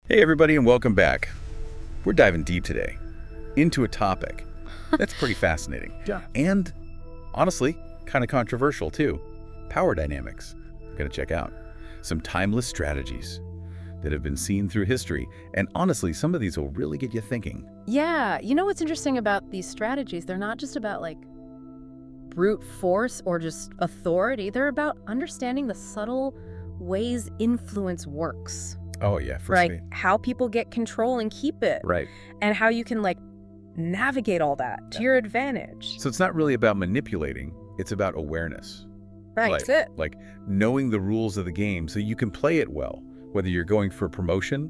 Hey everybody, and welcome back. We're diving deep today into a topic that's pretty fascinating. Yeah. And honestly, kind of controversial too. Power dynamics. We're going to check out some timeless strategies that have been seen through history. And honestly, some of these will really get you thinking. Yeah, you know what's interesting about these strategies? They're not just about like brute force or just authority. They're about understanding the subtle ways influence works. Oh yeah, Right? How people get control and keep it. Right. And how you can like navigate all that to your advantage. So it's not really about manipulating, it's about awareness. Right, Like, that's it. like knowing the rules of the game so you can play it well, whether you're going for a promotion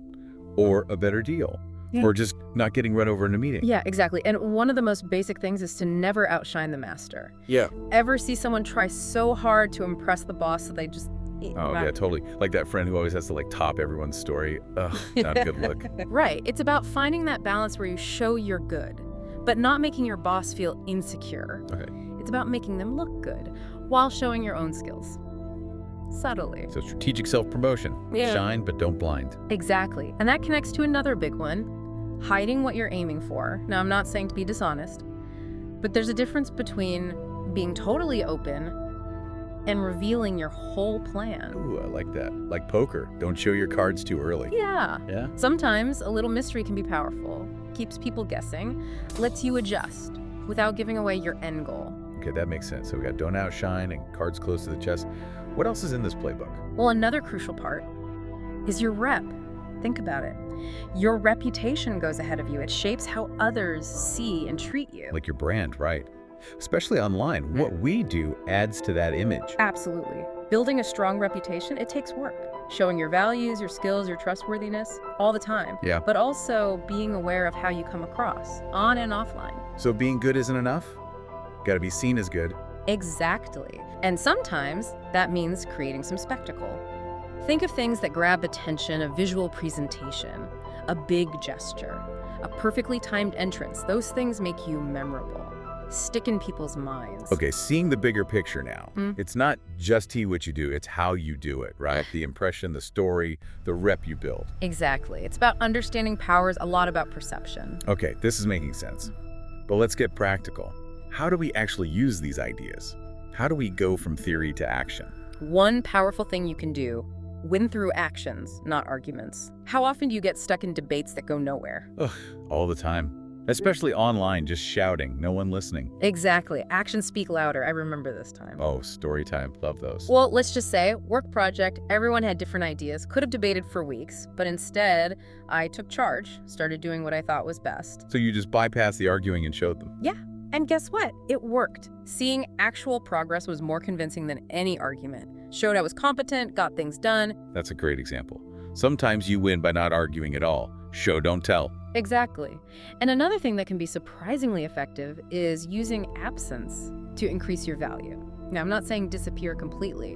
or a better deal, Yeah. or just not getting run over in a meeting. Yeah, exactly. And one of the most basic things is to never outshine the master. Yeah. Ever see someone try so hard to impress the boss that they just... Oh, yeah, totally. Like that friend who always has to like top everyone's story. Ugh, not a good look. Right. It's about finding that balance where you show you're good, but not making your boss feel insecure. Okay. It's about making them look good while showing your own skills. Subtly. So strategic self-promotion. Yeah. Shine, but don't blind. Exactly. And that connects to another big one, hiding what you're aiming for. Now, I'm not saying to be dishonest, but there's a difference between being totally open and revealing your whole plan. Ooh, I like that. Like poker. Don't show your cards too early. Yeah. Yeah? Sometimes a little mystery can be powerful, keeps people guessing, lets you adjust without giving away your end goal. Okay, that makes sense. So we got don't outshine and cards close to the chest. What else is in this playbook? Well, another crucial part is your rep. Think about it. Your reputation goes ahead of you. It shapes how others see and treat you. Like your brand, right? Especially online. What we do adds to that image. Absolutely. Building a strong reputation, it takes work. Showing your values, your skills, your trustworthiness all the time. Yeah. But also being aware of how you come across, on and offline. So being good isn't enough? Got to be seen as good. Exactly. And sometimes that means creating some spectacle. Think of things that grab attention, a visual presentation, a big gesture, a perfectly timed entrance. Those things make you memorable. Stick in people's minds. Okay, seeing the bigger picture now. It's not just what you do, it's how you do it, right? The impression, the story, the rep you build. Exactly. It's about understanding power, a lot about perception. Okay, this is making sense. But let's get practical. How do we actually use these ideas? How do we go from theory to action? One powerful thing you can do, win through actions, not arguments. How often do you get stuck in debates that go nowhere? Ugh, all the time. Especially online, just shouting, no one listening. Exactly. Actions speak louder. I remember this time. Oh, story time. Love those. Well, let's just say, work project, everyone had different ideas, could have debated for weeks, but instead, I took charge, started doing what I thought was best. So you just bypassed the arguing and showed them. Yeah, and guess what? It worked. Seeing actual progress was more convincing than any argument. Showed I was competent, got things done. That's a great example. Sometimes you win by not arguing at all. Show, don't tell. Exactly. And another thing that can be surprisingly effective is using absence to increase your value. Now, I'm not saying disappear completely,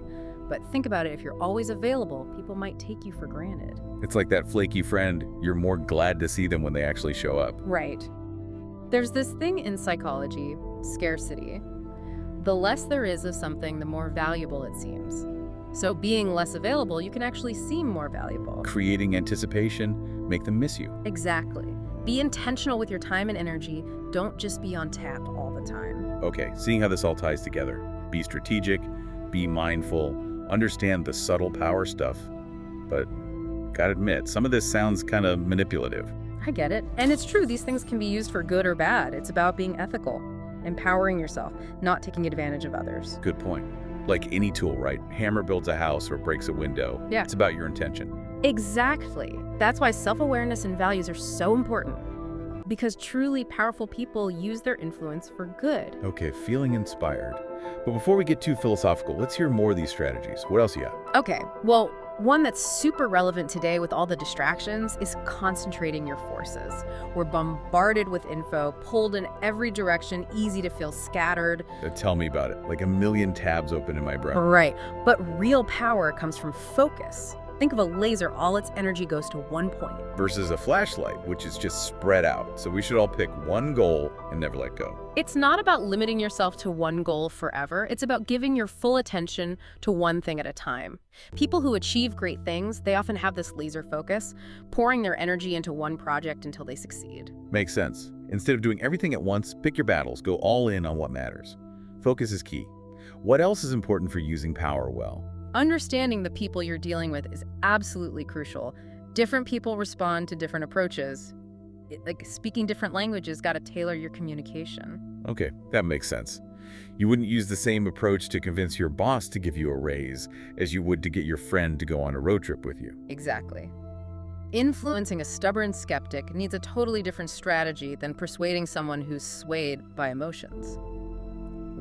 but think about it. If you're always available, people might take you for granted. It's like that flaky friend. You're more glad to see them when they actually show up. Right. There's this thing in psychology, scarcity. The less there is of something, the more valuable it seems. So being less available, you can actually seem more valuable. Creating anticipation, make them miss you. Exactly. Be intentional with your time and energy. Don't just be on tap all the time. Okay, seeing how this all ties together. Be strategic, be mindful, understand the subtle power stuff. But gotta admit, some of this sounds kind of manipulative. I get it. And it's true, these things can be used for good or bad. It's about being ethical, empowering yourself, not taking advantage of others. Good point. Like any tool, right? Hammer builds a house or breaks a window. Yeah. It's about your intention. Exactly. That's why self-awareness and values are so important. Because truly powerful people use their influence for good. Okay, feeling inspired. But before we get too philosophical, let's hear more of these strategies. What else you got? Okay, well, one that's super relevant today with all the distractions is concentrating your forces. We're bombarded with info, pulled in every direction, easy to feel scattered. Tell me about it. Like a million tabs open in my brain. Right, but real power comes from focus. Think of a laser, all its energy goes to one point. Versus a flashlight, which is just spread out. So we should all pick one goal and never let go. It's not about limiting yourself to one goal forever. It's about giving your full attention to one thing at a time. People who achieve great things, they often have this laser focus, pouring their energy into one project until they succeed. Makes sense. Instead of doing everything at once, pick your battles. Go all in on what matters. Focus is key. What else is important for using power well? Understanding the people you're dealing with is absolutely crucial. Different people respond to different approaches. Like speaking different languages, got to tailor your communication. Okay, that makes sense. You wouldn't use the same approach to convince your boss to give you a raise as you would to get your friend to go on a road trip with you. Exactly. Influencing a stubborn skeptic needs a totally different strategy than persuading someone who's swayed by emotions.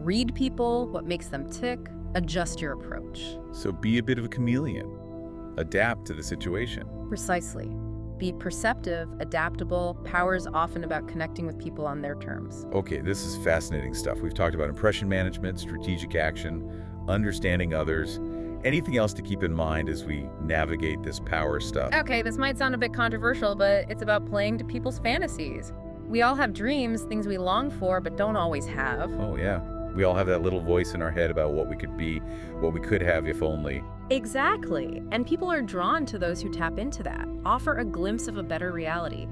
Read people, what makes them tick, adjust your approach. So be a bit of a chameleon. Adapt to the situation. Precisely. Be perceptive, adaptable. Power is often about connecting with people on their terms. Okay, this is fascinating stuff. We've talked about impression management, strategic action, understanding others. Anything else to keep in mind as we navigate this power stuff? Okay, this might sound a bit controversial, but it's about playing to people's fantasies. We all have dreams, things we long for but don't always have. Oh, yeah. We all have that little voice in our head about what we could be, what we could have if only. Exactly. And people are drawn to those who tap into that, offer a glimpse of a better reality.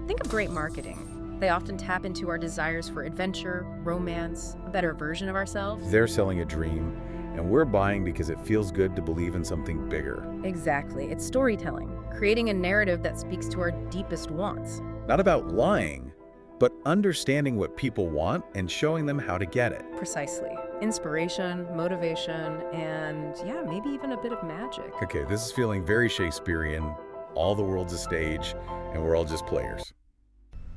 Think of great marketing. They often tap into our desires for adventure, romance, a better version of ourselves. They're selling a dream, and we're buying because it feels good to believe in something bigger. Exactly. It's storytelling, creating a narrative that speaks to our deepest wants. Not about lying, but understanding what people want and showing them how to get it. Precisely. Inspiration, motivation, and yeah, maybe even a bit of magic. Okay, this is feeling very Shakespearean. All the world's a stage, and we're all just players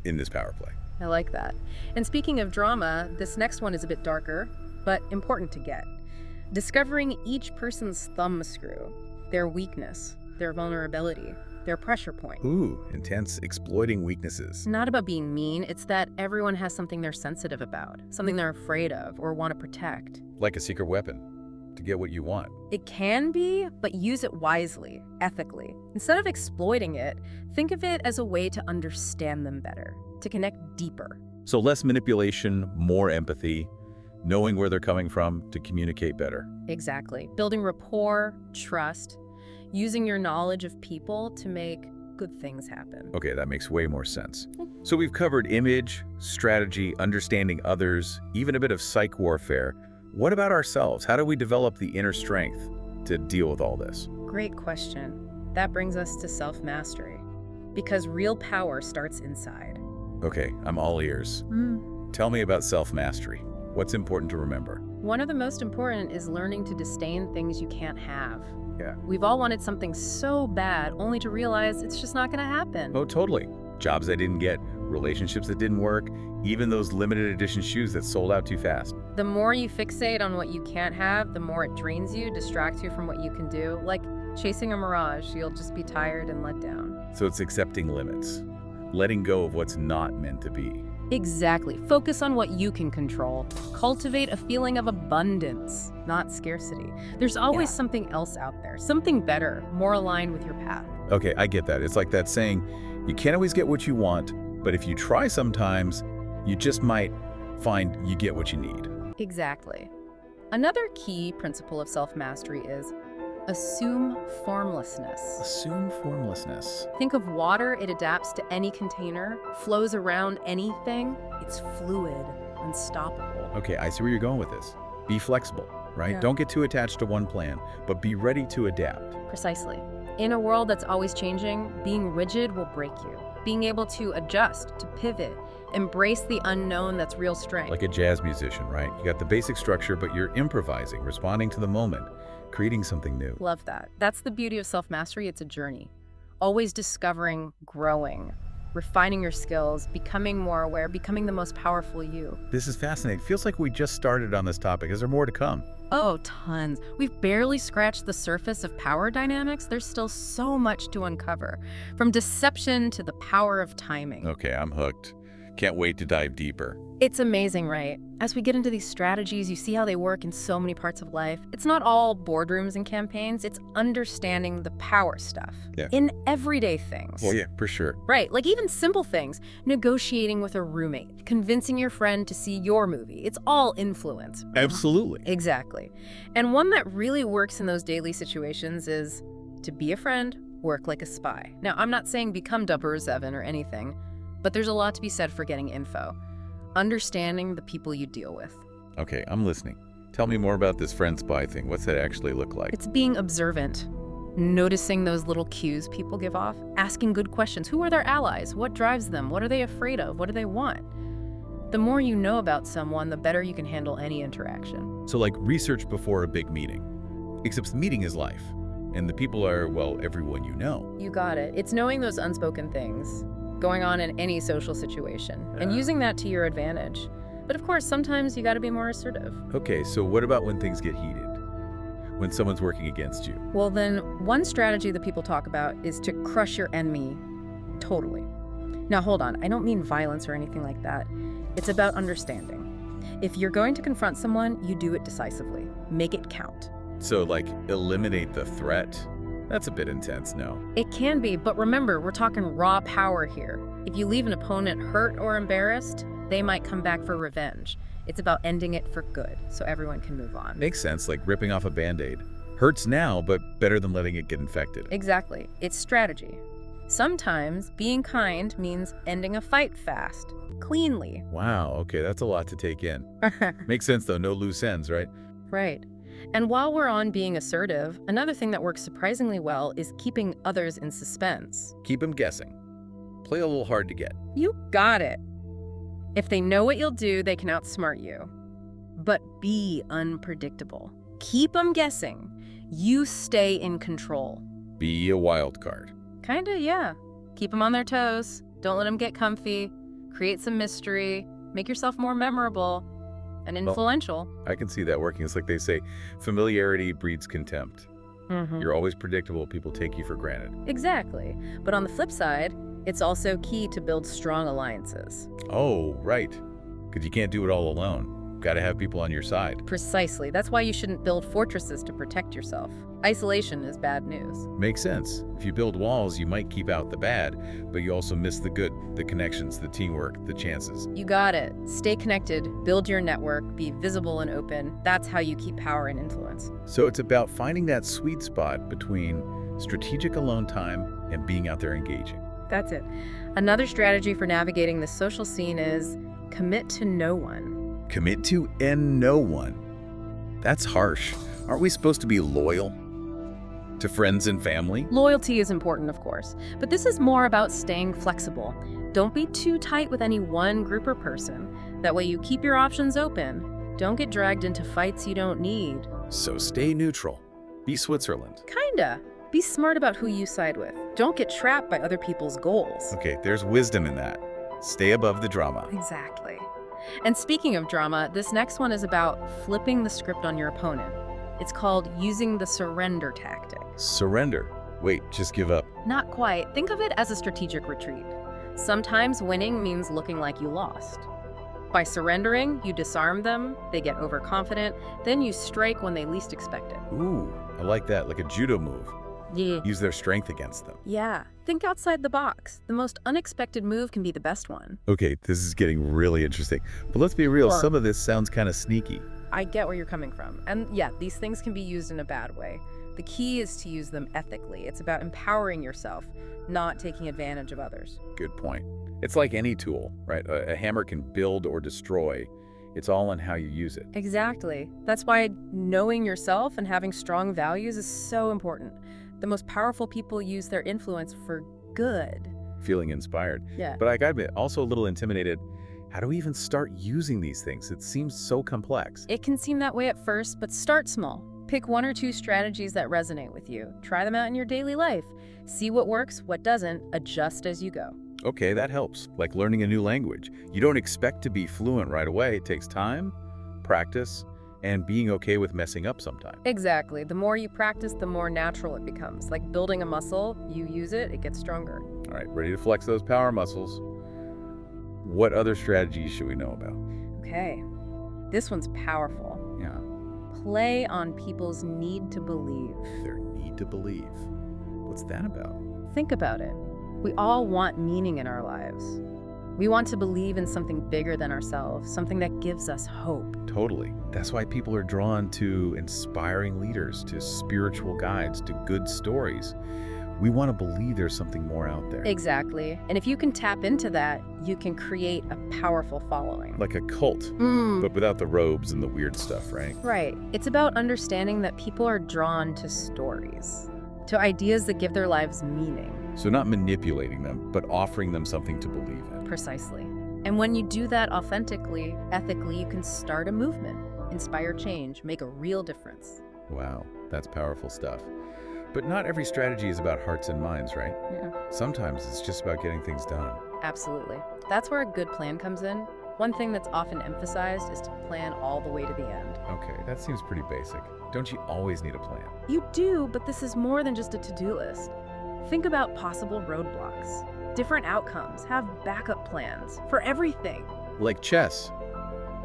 in this power play. I like that. And speaking of drama, this next one is a bit darker, but important to get. Discovering each person's thumbscrew, their weakness, their vulnerability, their pressure point. Ooh, intense, exploiting weaknesses. Not about being mean, it's that everyone has something they're sensitive about, something they're afraid of or want to protect. Like a secret weapon to get what you want. It can be, but use it wisely, ethically. Instead of exploiting it, think of it as a way to understand them better, to connect deeper. So less manipulation, more empathy, knowing where they're coming from to communicate better. Exactly. Building rapport, trust, using your knowledge of people to make good things happen. Okay, that makes way more sense. So we've covered image, strategy, understanding others, even a bit of psych warfare. What about ourselves? How do we develop the inner strength to deal with all this? Great question. That brings us to self-mastery, because real power starts inside. Okay, I'm all ears. Tell me about self-mastery. What's important to remember? One of the most important is learning to disdain things you can't have. Yeah. We've all wanted something so bad, only to realize it's just not going to happen. Oh, totally. Jobs I didn't get, relationships that didn't work, even those limited edition shoes that sold out too fast. The more you fixate on what you can't have, the more it drains you, distracts you from what you can do. Like chasing a mirage, you'll just be tired and let down. So it's accepting limits, letting go of what's not meant to be. Exactly. Focus on what you can control. Cultivate a feeling of abundance, not scarcity. There's always something else out there, something better, more aligned with your path. Okay, I get that. It's like that saying, you can't always get what you want, but if you try sometimes, you just might find you get what you need. Exactly. Another key principle of self-mastery is assume formlessness. Assume formlessness. Think of water, it adapts to any container, flows around anything. It's fluid, unstoppable. Okay, I see where you're going with this. Be flexible, right? Yeah. Don't get too attached to one plan, but be ready to adapt. Precisely. In a world that's always changing, being rigid will break you. Being able to adjust, to pivot, embrace the unknown, that's real strength. Like a jazz musician, right? You got the basic structure, but you're improvising, responding to the moment, creating something new. Love that. That's the beauty of self-mastery. It's a journey. Always discovering, growing, refining your skills, becoming more aware, becoming the most powerful you. This is fascinating. Feels like we just started on this topic. Is there more to come? Oh, tons. We've barely scratched the surface of power dynamics. There's still so much to uncover, from deception to the power of timing. Okay, I'm hooked. Can't wait to dive deeper. It's amazing, right? As we get into these strategies, you see how they work in so many parts of life. It's not all boardrooms and campaigns, it's understanding the power stuff in everyday things. Well, yeah, for sure. Right, like even simple things, negotiating with a roommate, convincing your friend to see your movie. It's all influence. Absolutely. Exactly. And one that really works in those daily situations is to be a friend, work like a spy. Now, I'm not saying become 007 or anything, but there's a lot to be said for getting info. Understanding the people you deal with. Okay, I'm listening. Tell me more about this friend spy thing. What's that actually look like? It's being observant, noticing those little cues people give off, asking good questions. Who are their allies? What drives them? What are they afraid of? What do they want? The more you know about someone, the better you can handle any interaction. So like research before a big meeting. Except the meeting is life. And the people are, well, everyone you know. You got it. It's knowing those unspoken things going on in any social situation and using that to your advantage. But of course, sometimes you got to be more assertive. Okay, so what about when things get heated? When someone's working against you? Well, then one strategy that people talk about is to crush your enemy totally. Now, hold on. I don't mean violence or anything like that. It's about understanding. If you're going to confront someone, you do it decisively. Make it count. So like eliminate the threat? That's a bit intense, no? It can be, but remember, we're talking raw power here. If you leave an opponent hurt or embarrassed, they might come back for revenge. It's about ending it for good, so everyone can move on. Makes sense, like ripping off a Band-Aid. Hurts now, but better than letting it get infected. Exactly. It's strategy. Sometimes being kind means ending a fight fast, cleanly. Wow, okay, that's a lot to take in. Makes sense though, no loose ends, right? Right. And while we're on being assertive, another thing that works surprisingly well is keeping others in suspense. Keep them guessing. Play a little hard to get. You got it. If they know what you'll do, they can outsmart you. But be unpredictable. Keep them guessing. You stay in control. Be a wild card. Kinda, yeah. Keep them on their toes. Don't let them get comfy. Create some mystery. Make yourself more memorable and influential. I can see that working. It's like they say, familiarity breeds contempt. You're always predictable. People take you for granted. Exactly. But on the flip side, it's also key to build strong alliances. Oh, right. Because you can't do it all alone. Got to have people on your side. Precisely. That's why you shouldn't build fortresses to protect yourself. Isolation is bad news. Makes sense. If you build walls, you might keep out the bad, but you also miss the good, the connections, the teamwork, the chances. You got it. Stay connected, build your network, be visible and open. That's how you keep power and influence. So it's about finding that sweet spot between strategic alone time and being out there engaging. That's it. Another strategy for navigating the social scene is commit to no one. Commit to and no one. That's harsh. Aren't we supposed to be loyal to friends and family? Loyalty is important, of course, but this is more about staying flexible. Don't be too tight with any one group or person. That way you keep your options open. Don't get dragged into fights you don't need. So stay neutral. Be Switzerland. Kinda. Be smart about who you side with. Don't get trapped by other people's goals. Okay, there's wisdom in that. Stay above the drama. Exactly. And speaking of drama, this next one is about flipping the script on your opponent. It's called using the surrender tactic. Surrender. Wait, just give up. Not quite. Think of it as a strategic retreat. Sometimes winning means looking like you lost. By surrendering, you disarm them, they get overconfident, then you strike when they least expect it. Ooh, I like that, like a judo move. Yeah. Use their strength against them. Yeah. Think outside the box. The most unexpected move can be the best one. Okay, this is getting really interesting. But let's be real, Sure. some of this sounds kind of sneaky. I get where you're coming from. And yeah, these things can be used in a bad way. The key is to use them ethically. It's about empowering yourself, not taking advantage of others. Good point. It's like any tool, right? A hammer can build or destroy. It's all in how you use it. Exactly. That's why knowing yourself and having strong values is so important. The most powerful people use their influence for good. Feeling inspired. Yeah. But I gotta admit, also a little intimidated. How do we even start using these things? It seems so complex. It can seem that way at first, but start small. Pick one or two strategies that resonate with you. Try them out in your daily life. See what works, what doesn't, adjust as you go. Okay, that helps. Like learning a new language. You don't expect to be fluent right away. It takes time, practice, and being okay with messing up sometimes. Exactly. The more you practice, the more natural it becomes. Like building a muscle, you use it, it gets stronger. All right, ready to flex those power muscles. What other strategies should we know about? Okay, this one's powerful. Yeah, Play on people's need to believe. their need to believe. What's that about? Think about it. We all want meaning in our lives. We want to believe in something bigger than ourselves, something that gives us hope. Totally. That's why people are drawn to inspiring leaders, to spiritual guides, to good stories. We want to believe there's something more out there. Exactly. And if you can tap into that, you can create a powerful following. Like a cult, but without the robes and the weird stuff, right? Right. It's about understanding that people are drawn to stories, to ideas that give their lives meaning. So not manipulating them, but offering them something to believe in. Precisely. And when you do that authentically, ethically, you can start a movement, inspire change, make a real difference. Wow, that's powerful stuff. But not every strategy is about hearts and minds, right? Yeah. Sometimes it's just about getting things done. Absolutely. That's where a good plan comes in. One thing that's often emphasized is to plan all the way to the end. Okay, that seems pretty basic. Don't you always need a plan? You do, but this is more than just a to-do list. Think about possible roadblocks, different outcomes, have backup plans for everything. Like chess.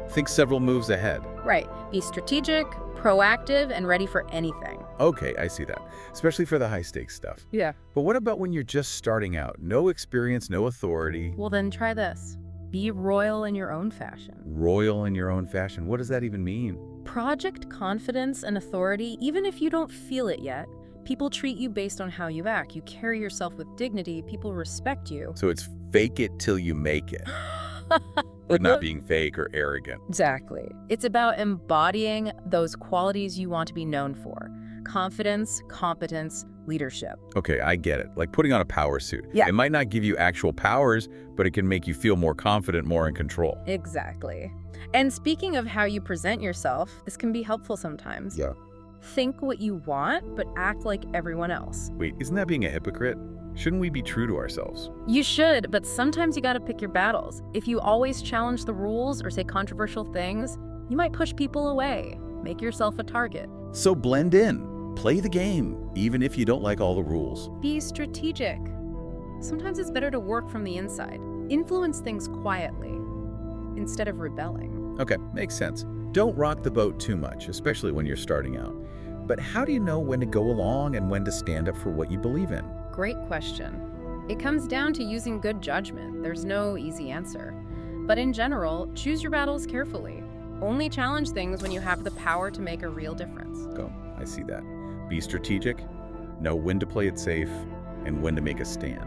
Think several moves ahead. Right. Be strategic, proactive, and ready for anything. Okay, I see that. Especially for the high-stakes stuff. Yeah. But what about when you're just starting out? No experience, no authority. Well, then try this. Be royal in your own fashion. Royal in your own fashion. What does that even mean? Project confidence and authority, even if you don't feel it yet. People treat you based on how you act. You carry yourself with dignity. People respect you. So it's fake it till you make it. But not being fake or arrogant. Exactly. It's about embodying those qualities you want to be known for. Confidence, competence, leadership. Okay, I get it. Like putting on a power suit. Yeah. It might not give you actual powers, but it can make you feel more confident, more in control. Exactly. And speaking of how you present yourself, this can be helpful sometimes. Yeah. Think what you want, but act like everyone else. Wait, isn't that being a hypocrite? Shouldn't we be true to ourselves? You should, but sometimes you gotta pick your battles. If you always challenge the rules or say controversial things, you might push people away. Make yourself a target. So blend in. Play the game, even if you don't like all the rules. Be strategic. Sometimes it's better to work from the inside. Influence things quietly instead of rebelling. Okay, makes sense. Don't rock the boat too much, especially when you're starting out. But how do you know when to go along and when to stand up for what you believe in? Great question. It comes down to using good judgment. There's no easy answer. But in general, choose your battles carefully. Only challenge things when you have the power to make a real difference. Go, I see that. Be strategic, know when to play it safe, and when to make a stand.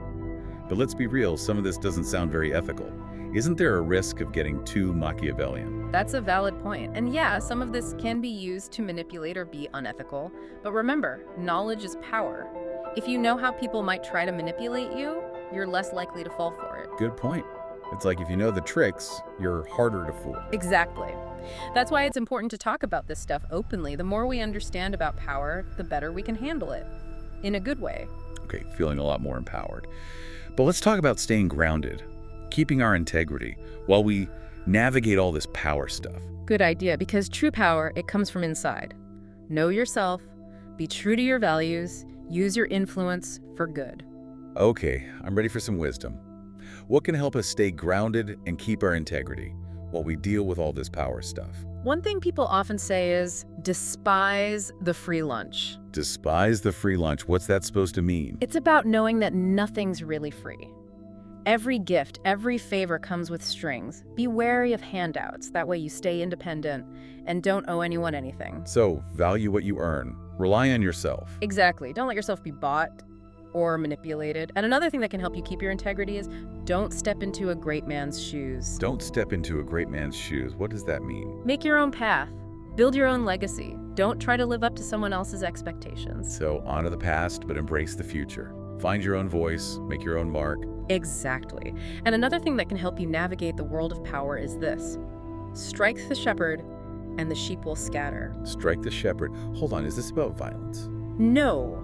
But let's be real, some of this doesn't sound very ethical. Isn't there a risk of getting too Machiavellian? That's a valid point. And yeah, some of this can be used to manipulate or be unethical. But remember, knowledge is power. If you know how people might try to manipulate you, you're less likely to fall for it. Good point. It's like if you know the tricks, you're harder to fool. Exactly. That's why it's important to talk about this stuff openly. The more we understand about power, the better we can handle it. In a good way. Okay, feeling a lot more empowered. But let's talk about staying grounded, keeping our integrity while we navigate all this power stuff. Good idea, because true power, it comes from inside. Know yourself, be true to your values, use your influence for good. Okay, I'm ready for some wisdom. What can help us stay grounded and keep our integrity while we deal with all this power stuff? One thing people often say is, despise the free lunch. Despise the free lunch. What's that supposed to mean? It's about knowing that nothing's really free. Every gift, every favor comes with strings. Be wary of handouts. That way you stay independent and don't owe anyone anything. So, value what you earn. Rely on yourself. Exactly. Don't let yourself be bought or manipulated. And another thing that can help you keep your integrity is don't step into a great man's shoes. Don't step into a great man's shoes. What does that mean? Make your own path. Build your own legacy. Don't try to live up to someone else's expectations. So, honor the past, but embrace the future. Find your own voice, make your own mark. Exactly. And another thing that can help you navigate the world of power is this. Strike the shepherd, and the sheep will scatter. Strike the shepherd. Hold on, is this about violence? No.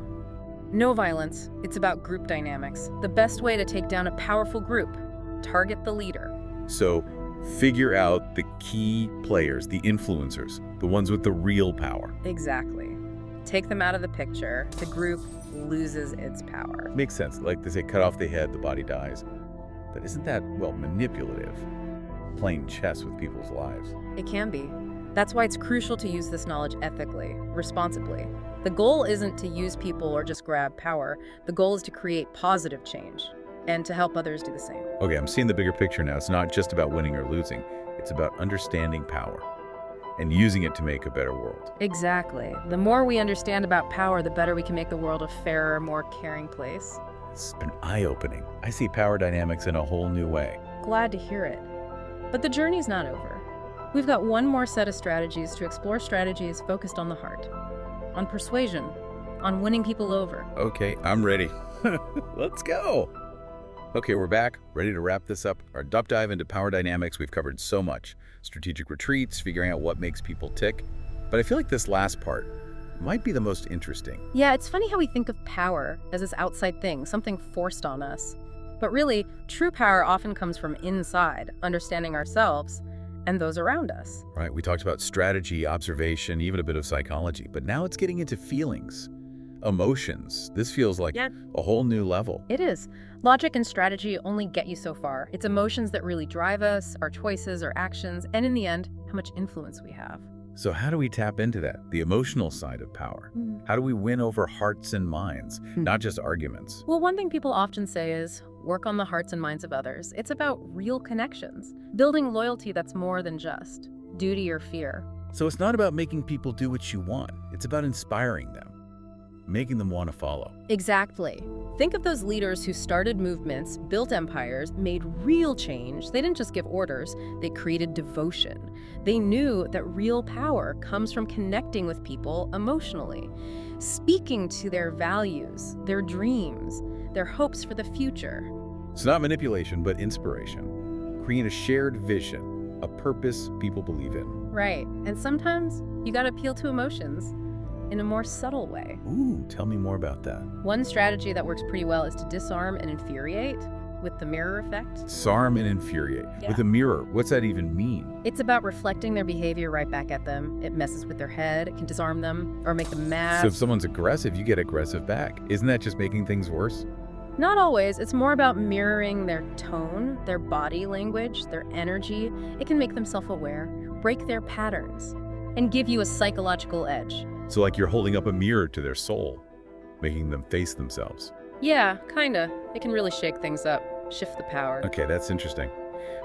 No violence. It's about group dynamics. The best way to take down a powerful group. Target the leader. So, figure out the key players, the influencers, the ones with the real power. Exactly. Take them out of the picture. The group loses its power. Makes sense. Like they say, cut off the head, the body dies. But isn't that, well, manipulative? Playing chess with people's lives. It can be. That's why it's crucial to use this knowledge ethically, responsibly. The goal isn't to use people or just grab power. The goal is to create positive change and to help others do the same. Okay, I'm seeing the bigger picture now. It's not just about winning or losing. It's about understanding power and using it to make a better world. Exactly. The more we understand about power, the better we can make the world a fairer, more caring place. It's been eye-opening. I see power dynamics in a whole new way. Glad to hear it. But the journey's not over. We've got one more set of strategies to explore, strategies focused on the heart, on persuasion, on winning people over. Okay, I'm ready. Let's go. Okay, we're back, ready to wrap this up. Our deep dive into power dynamics, we've covered so much. Strategic retreats, figuring out what makes people tick. But I feel like this last part might be the most interesting. Yeah, it's funny how we think of power as this outside thing, something forced on us. But really, true power often comes from inside, understanding ourselves and those around us. Right, we talked about strategy, observation, even a bit of psychology, but now it's getting into feelings, emotions. This feels like a whole new level. It is. Logic and strategy only get you so far. It's emotions that really drive us, our choices, our actions, and in the end, how much influence we have. So how do we tap into that, the emotional side of power? How do we win over hearts and minds, not just arguments? Well, one thing people often say is, work on the hearts and minds of others. It's about real connections, building loyalty that's more than just duty or fear. So it's not about making people do what you want. It's about inspiring them, making them want to follow. Exactly. Think of those leaders who started movements, built empires, made real change. They didn't just give orders, they created devotion. They knew that real power comes from connecting with people emotionally, speaking to their values, their dreams, their hopes for the future. It's not manipulation, but inspiration. Create a shared vision, a purpose people believe in. Right. And sometimes you gotta appeal to emotions in a more subtle way. Ooh, tell me more about that. One strategy that works pretty well is to disarm and infuriate with the mirror effect. Disarm and infuriate. Yeah. With a mirror, what's that even mean? It's about reflecting their behavior right back at them. It messes with their head, it can disarm them or make them mad. So if someone's aggressive, you get aggressive back. Isn't that just making things worse? Not always. It's more about mirroring their tone, their body language, their energy. It can make them self-aware, break their patterns, and give you a psychological edge. So like you're holding up a mirror to their soul, making them face themselves. Yeah, kinda. It can really shake things up, shift the power. Okay, that's interesting.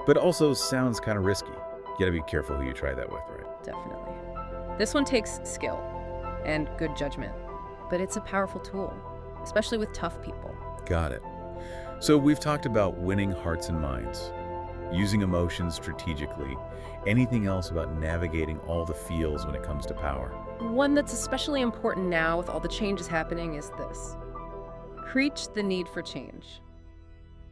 But also sounds kind of risky. You gotta be careful who you try that with, right? Definitely. This one takes skill and good judgment, but it's a powerful tool, especially with tough people. Got it. So we've talked about winning hearts and minds, using emotions strategically. Anything else about navigating all the feels when it comes to power? One that's especially important now with all the changes happening is this. Preach the need for change,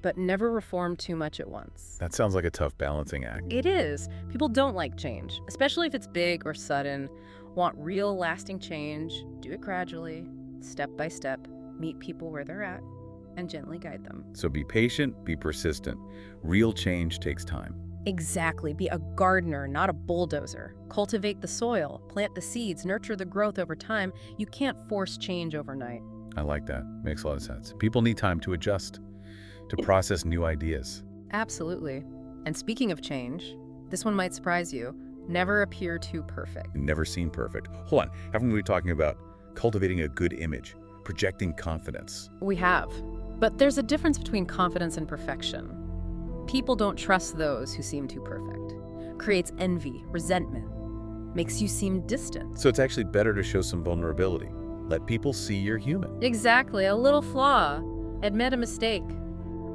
but never reform too much at once. That sounds like a tough balancing act. It is. People don't like change, especially if it's big or sudden. Want real lasting change, do it gradually, step by step, meet people where they're at, and gently guide them. So be patient, be persistent. Real change takes time. Exactly. Be a gardener, not a bulldozer. Cultivate the soil, plant the seeds, nurture the growth over time. You can't force change overnight. I like that. Makes a lot of sense. People need time to adjust, to process new ideas. Absolutely. And speaking of change, this one might surprise you. Never appear too perfect. Never seem perfect. Hold on. Haven't we been talking about cultivating a good image, projecting confidence? We have. But there's a difference between confidence and perfection. People don't trust those who seem too perfect. Creates envy, resentment, makes you seem distant. So it's actually better to show some vulnerability. Let people see you're human. Exactly. A little flaw. Admit a mistake.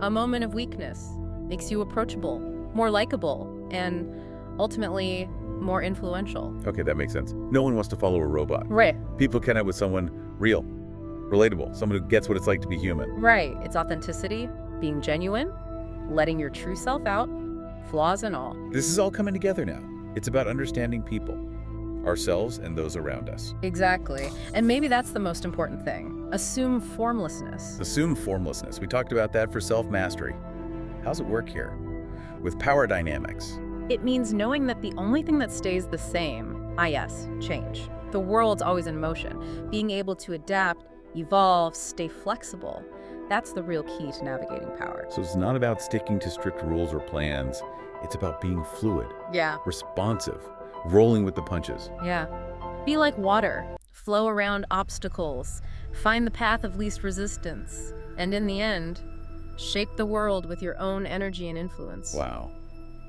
A moment of weakness. Makes you approachable, more likable, and ultimately more influential. Okay, that makes sense. No one wants to follow a robot. Right. People connect with someone real, relatable, someone who gets what it's like to be human. Right. It's authenticity, being genuine, letting your true self out, flaws and all. This is all coming together now. It's about understanding people, ourselves and those around us. Exactly. And maybe that's the most important thing. Assume formlessness. Assume formlessness. We talked about that for self-mastery. How's it work here? With power dynamics. It means knowing that the only thing that stays the same, change. The world's always in motion. Being able to adapt, evolve, stay flexible. That's the real key to navigating power. So it's not about sticking to strict rules or plans. It's about being fluid, Yeah, responsive, rolling with the punches. yeah. Be like water. Flow around obstacles. Find the path of least resistance. And in the end, shape the world with your own energy and influence. Wow,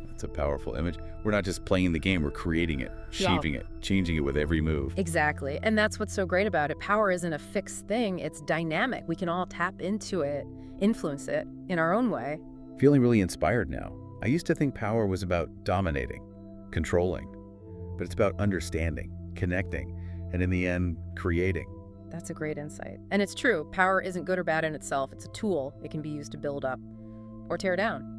that's a powerful image. We're not just playing the game, we're creating it, shaping it, changing it with every move. Exactly. And that's what's so great about it. Power isn't a fixed thing, it's dynamic. We can all tap into it, influence it in our own way. Feeling really inspired now. I used to think power was about dominating, controlling, but it's about understanding, connecting, and in the end, creating. That's a great insight. And it's true, power isn't good or bad in itself. It's a tool. It can be used to build up or tear down.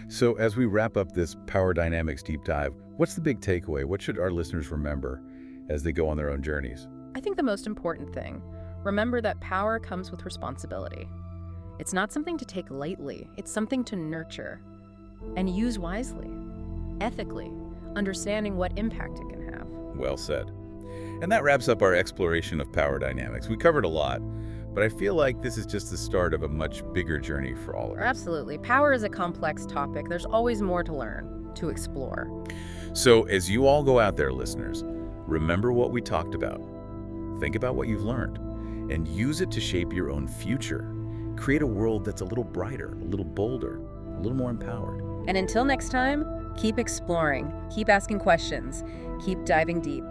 So as we wrap up this power dynamics deep dive, what's the big takeaway? What should our listeners remember as they go on their own journeys? I think the most important thing, remember that power comes with responsibility. It's not something to take lightly. It's something to nurture and use wisely, ethically, understanding what impact it can have. Well said. And that wraps up our exploration of power dynamics. We covered a lot, but I feel like this is just the start of a much bigger journey for all of us. Absolutely. Power is a complex topic. There's always more to learn, to explore. So as you all go out there, listeners, remember what we talked about. Think about what you've learned and use it to shape your own future. Create a world that's a little brighter, a little bolder, a little more empowered. And until next time, keep exploring, keep asking questions, keep diving deep.